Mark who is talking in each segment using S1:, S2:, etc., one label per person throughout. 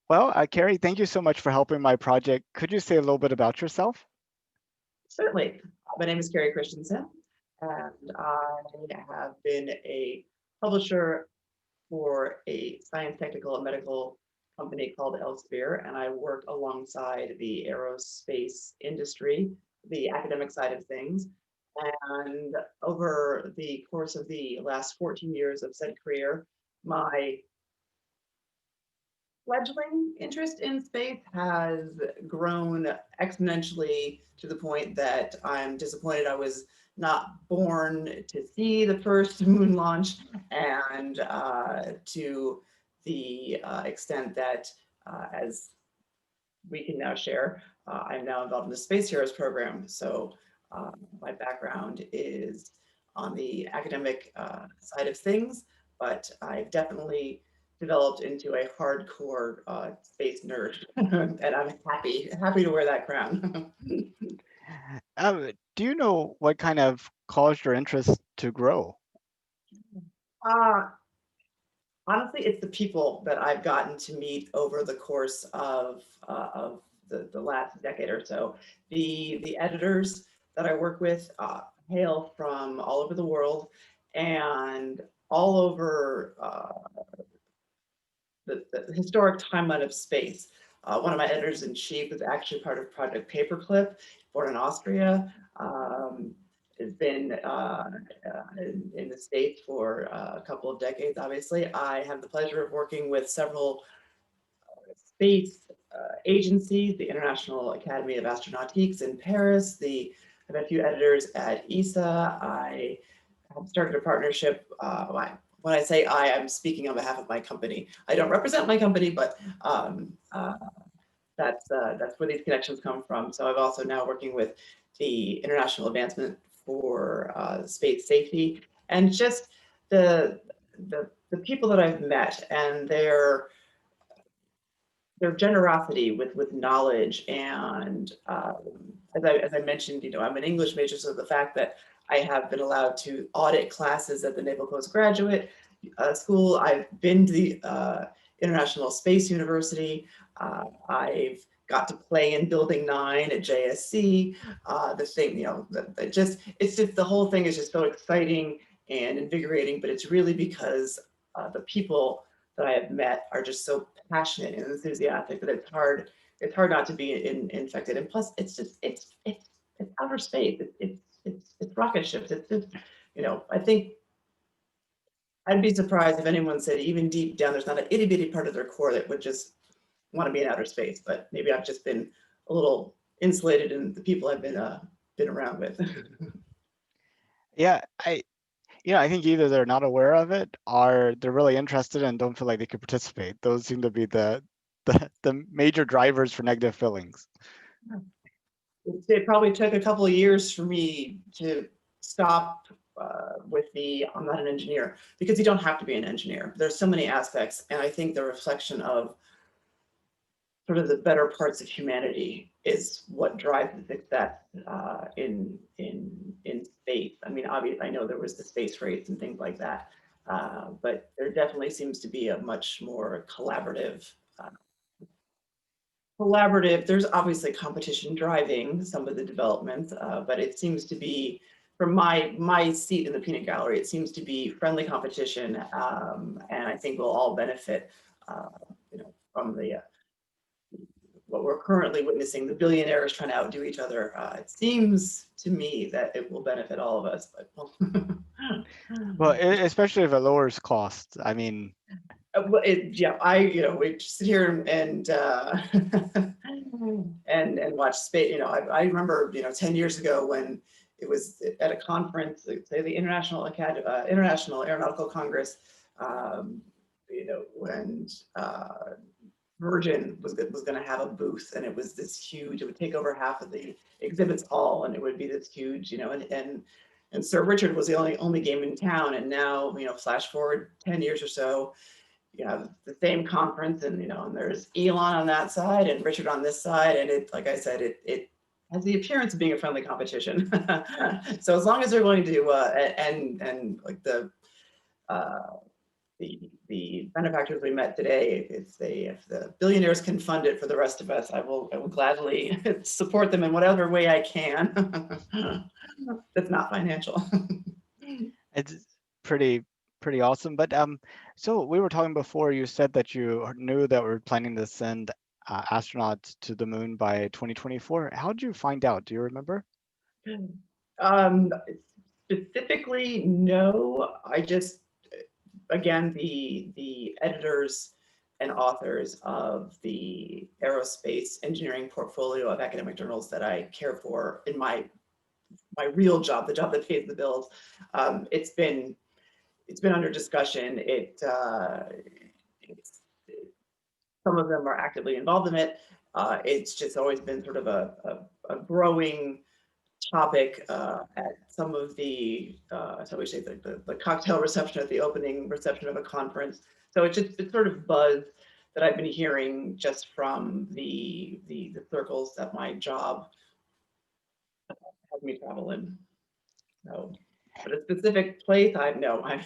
S1: Well, Carrie, thank you so much for helping my project. Could you say a little bit about yourself?
S2: Certainly. My name is Carrie Christensen, and I have been a publisher for a science, technical, and medical company called Elsevier, and I work alongside the aerospace industry, the academic side of things. And over the course of the last 14 years of said career, my fledgling interest in space has grown exponentially to the point that I'm disappointed I was not born to see the first moon launch, and to the extent that, as we can now share, I'm now involved in the Space Heroes program. So my background is on the academic side of things, but I've definitely developed into a hardcore space nerd, and I'm happy to wear that crown.
S1: Do you know what kind of caused your interest to grow?
S2: uh, Honestly, it's the people that I've gotten to meet over the course of the last decade or so. The editors that I work with hail from all over the world and all over the historic timeline of space. One of my editors in chief is actually part of Project Paperclip, born in Austria. Has been in the States for a couple of decades, obviously. I have the pleasure of working with several space agencies, the International Academy of Astronautics in Paris, I've had a few editors at ESA. I have started a partnership. When I say I'm speaking on behalf of my company. I don't represent my company, but that's where these connections come from. So I'm also now working with the International Advancement for Space Safety, and just the the people that I've met and their generosity with knowledge. And as I mentioned, I'm an English major, so the fact that I have been allowed to audit classes at the Naval Postgraduate School, I've been to the International Space University, I've got to play in Building 9 at JSC. The thing, it's just the whole thing is just so exciting and invigorating, but it's really because the people that I have met are just so passionate and enthusiastic that it's hard not to be infected. And plus, it's outer space. It's rocket ships. It's just, I think I'd be surprised if anyone said even deep down there's not an itty bitty part of their core that would just want to be in outer space. But maybe I've just been a little insulated in the people I've been around with.
S1: Yeah, I think either they're not aware of it or they're really interested and don't feel like they could participate. Those seem to be the major drivers for negative feelings.
S2: It probably took a couple of years for me to stop with the I'm not an engineer, because you don't have to be an engineer. There's so many aspects, and I think the reflection of sort of the better parts of humanity is what drives the success in space. I mean, obviously, I know there was the space race and things like that, but there definitely seems to be a much more collaborative. There's obviously competition driving some of the development, but it seems to be, from my seat in the peanut gallery, it seems to be friendly competition, and I think we'll all benefit, from the what we're currently witnessing, the billionaires trying to outdo each other. It seems to me that it will benefit all of us. But
S1: Well, especially if it lowers costs. I mean,
S2: yeah, we sit here and watch space. I remember 10 years ago when it was at a conference, say the International Aeronautical Congress, when Virgin was going to have a booth, and it was this huge. It would take over half of the exhibits hall, and it would be this huge, and Sir Richard was the only game in town. And now, flash forward 10 years or so, you have the same conference, and there's Elon on that side and Richard on this side, and like I said, it has the appearance of being a friendly competition. So as long as they're going to and like the the benefactors we met today, if the billionaires can fund it for the rest of us, I will gladly support them in whatever way I can. That's not financial.
S1: It's pretty pretty awesome. But so we were talking before. You said that you knew that we're planning to send astronauts to the moon by 2024. How did you find out? Do you remember?
S2: Um, Specifically, no. I just, again, the editors and authors of the aerospace engineering portfolio of academic journals that I care for in my real job, the job that pays the bills. It's been under discussion. It's, some of them are actively involved in it. It's just always been sort of a growing topic at some of so we say the cocktail reception at the opening reception of a conference. So it's sort of buzz that I've been hearing just from the circles that my job has me travel in. So, but a specific place, I know I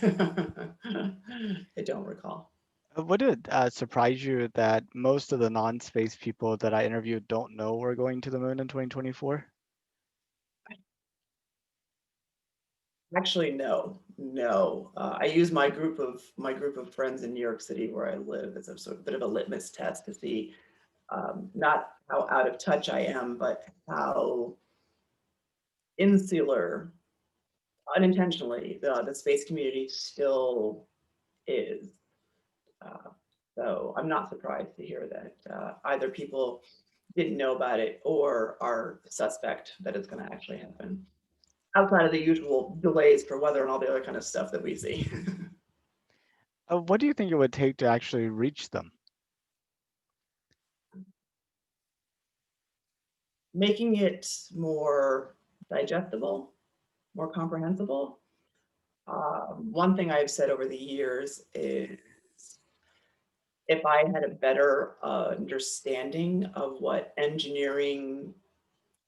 S2: don't recall.
S1: Would it surprise you that most of the non-space people that I interviewed don't know we're going to the moon in 2024?
S2: Actually, no, no. I use my group of friends in New York City where I live as a sort of bit of a litmus test to see not how out of touch I am, but how insular, unintentionally, the space community still is. Uh, so I'm not surprised to hear that either people didn't know about it or are suspect that it's going to actually happen. Outside of the usual delays for weather and all the other kind of stuff that we see.
S1: What do you think it would take to actually reach them?
S2: Making it more digestible, more comprehensible. One thing I've said over the years is if I had a better understanding of what engineering,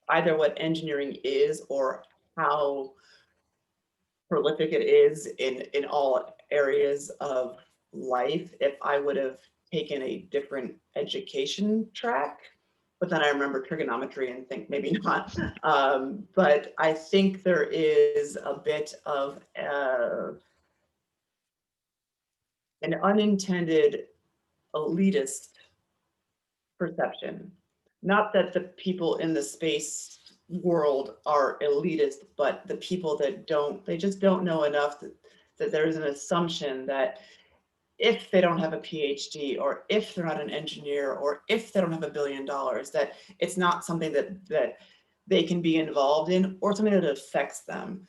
S2: either what engineering is or how prolific it is in all areas of life, if I would have taken a different education track. But then I remember trigonometry and think maybe not. But I think there is a bit of an unintended elitist perception. Not that the people in the space world are elitist, but the people that don't, they just don't know enough that there's an assumption that if they don't have a PhD or if they're not an engineer or if they don't have $1 billion, that it's not something that they can be involved in or something that affects them.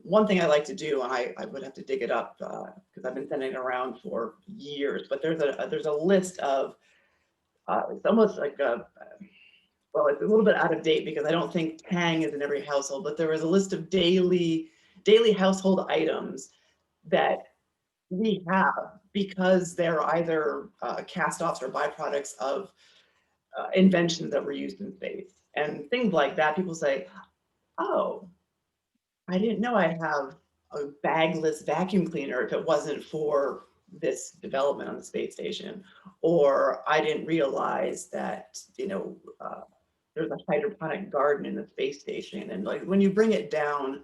S2: One thing I like to do, and I would have to dig it up because I've been sending it around for years, but there's a list of it's almost like a well, it's a little bit out of date because I don't think Tang is in every household, but there was a list of daily household items that we have because they're either cast-offs or byproducts of inventions that were used in space. And things like that, people say, oh, I didn't know I have a bagless vacuum cleaner if it wasn't for this development on the space station. Or I didn't realize that, there's a hydroponic garden in the space station. And like when you bring it down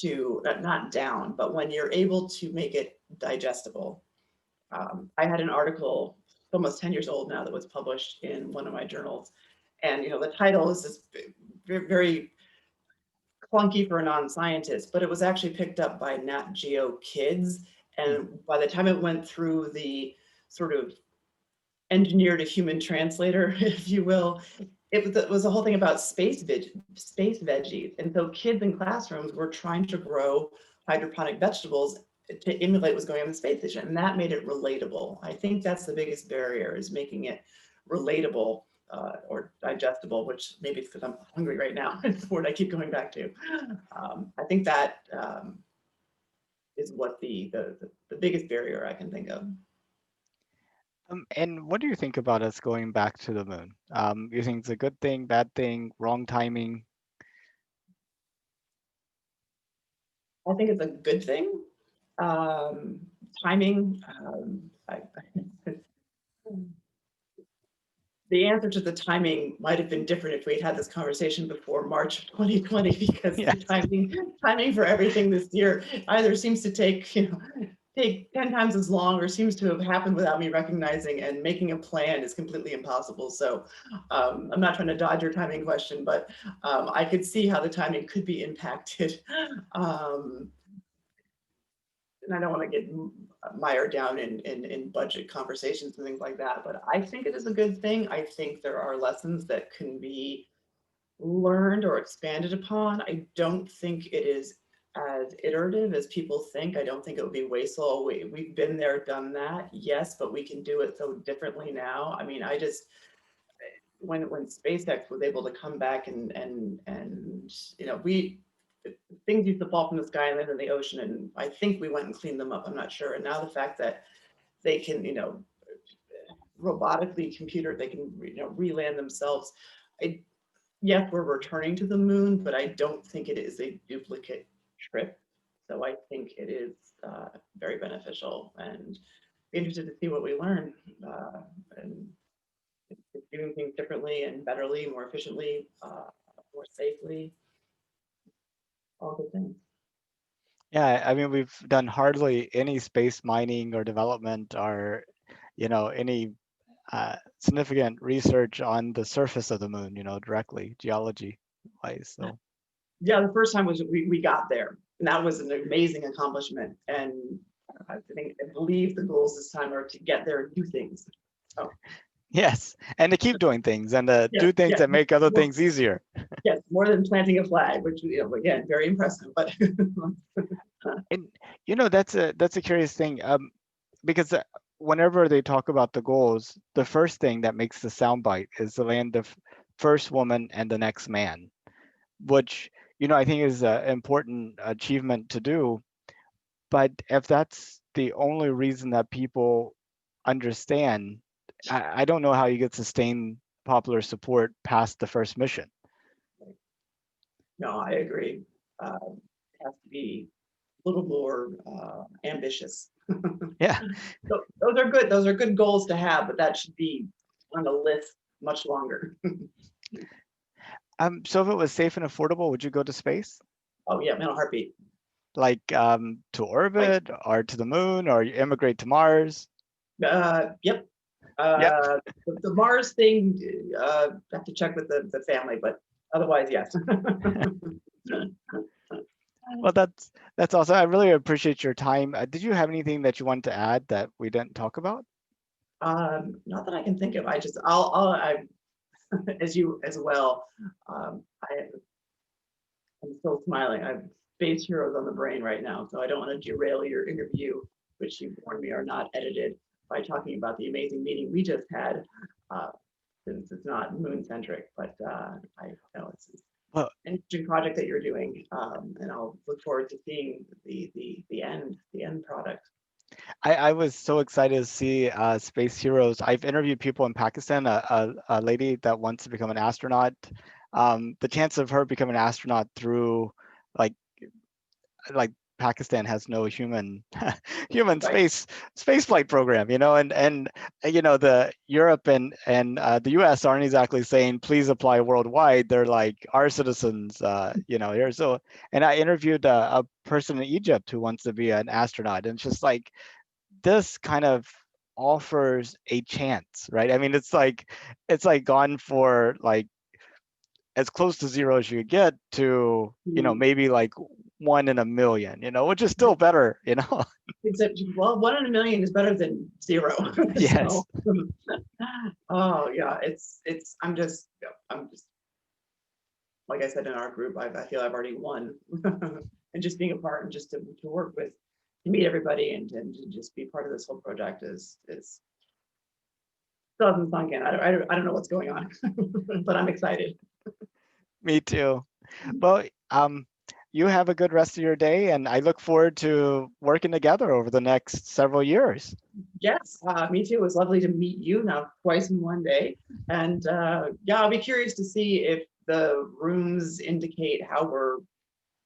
S2: to, not down, but when you're able to make it digestible. I had an article almost 10 years old now that was published in one of my journals. And the title is this very, very clunky for a non-scientist, but it was actually picked up by Nat Geo Kids.
S1: Hmm.
S2: And by the time it went through the sort of engineer to human translator, if you will, it was a whole thing about space veggies. And so kids in classrooms were trying to grow hydroponic vegetables to emulate what's going on in the space station. And that made it relatable. I think that's the biggest barrier, is making it relatable or digestible, which maybe it's because I'm hungry right now. It's the word I keep going back to. I think that is what the biggest barrier I can think of.
S1: And what do you think about us going back to the moon? You think it's a good thing, bad thing, wrong timing?
S2: I think it's a good thing. Timing, the answer to the timing might have been different if we'd had this conversation before March of 2020, because the
S1: Yes.
S2: timing for everything this year either seems to take 10 times as long, or seems to have happened without me recognizing, and making a plan is completely impossible. So I'm not trying to dodge your timing question, but I could see how the timing could be impacted. Um, and I don't want to get mired down in budget conversations and things like that, but I think it is a good thing. I think there are lessons that can be learned or expanded upon. I don't think it is as iterative as people think. I don't think it would be wasteful. We've been there, done that, yes, but we can do it so differently now. I mean, I just, when SpaceX was able to come back and we, things used to fall from the sky and land in the ocean, and I think we went and cleaned them up. I'm not sure. And now the fact that they can, robotically computer, they can, re-land themselves. I, yes, we're returning to the moon, but I don't think it is a duplicate trip. So I think it is very beneficial, and be interested to see what we learn. And doing things differently and betterly, more efficiently, more safely, all good things.
S1: Yeah, I mean, we've done hardly any space mining or development or, any significant research on the surface of the moon, directly geology wise. So
S2: Yeah, the first time was we got there, and that was an amazing accomplishment. And I believe the goals this time are to get there and do things. So
S1: yes, and to keep doing things and to
S2: yeah,
S1: do things
S2: yeah,
S1: that make other
S2: more,
S1: things easier.
S2: yes, more than planting a flag, which again, very impressive. But
S1: And that's a curious thing, because whenever they talk about the goals, the first thing that makes the soundbite is to land the first woman and the next man, which I think is an important achievement to do. But if that's the only reason that people understand, I don't know how you get sustained popular support past the first mission.
S2: no, I agree. It has to be a little more ambitious.
S1: Yeah.
S2: Those are good. Those are good goals to have, but that should be on the list much longer.
S1: So if it was safe and affordable, would you go to space?
S2: Oh yeah, mental heartbeat.
S1: Like to
S2: Like,
S1: orbit or to the moon or you immigrate to Mars?
S2: yep.
S1: Yep.
S2: The Mars thing, have to check with the family, but otherwise, yes.
S1: Well, that's awesome. I really appreciate your time. Did you have anything that you wanted to add that we didn't talk about?
S2: Not that I can think of. I as you as well. I'm still smiling. I've space heroes on the brain right now, so I don't want to derail your interview, which you warned me are not edited, by talking about the amazing meeting we just had. Uh, since it's not moon centric, but I know it's
S1: Well,
S2: an interesting project that you're doing, and I'll look forward to seeing the end product.
S1: I was so excited to see Space Heroes. I've interviewed people in Pakistan, a lady that wants to become an astronaut. The chance of her becoming an astronaut through like like Pakistan has no human
S2: Right.
S1: space flight program, and the Europe and the US aren't exactly saying please apply worldwide. They're like our citizens, here. So, and I interviewed a person in Egypt who wants to be an astronaut, and it's just like this kind of offers a chance, right? I mean, it's like gone for like as close to zero as you get to,
S2: Mm.
S1: maybe like 1 in a million, which is still better,
S2: Except, well, 1 in a million is better than zero.
S1: Yes.
S2: So, oh yeah, I'm just like I said in our group, I feel I've already won, and just being a part and just to work with, to meet everybody and to just be part of this whole project is still hasn't sunk in. I don't know what's going on, but I'm excited.
S1: Me too. Well, you have a good rest of your day, and I look forward to working together over the next several years.
S2: Yes, me too. It was lovely to meet you now twice in one day. And yeah, I'll be curious to see if the rooms indicate how we're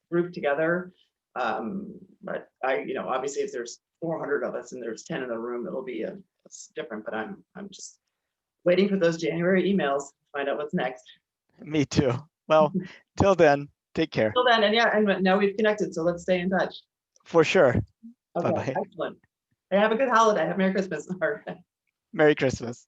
S2: grouped together. But obviously, if there's 400 of us and there's 10 in the room, it'll be it's different. But I'm just waiting for those January emails to find out what's next.
S1: Me too. Well, till then, take care.
S2: Till then, and yeah, and now we've connected, so let's stay in touch.
S1: For sure.
S2: Okay,
S1: Bye-bye.
S2: excellent. Hey, have a good holiday. Have a Merry Christmas.
S1: Merry Christmas.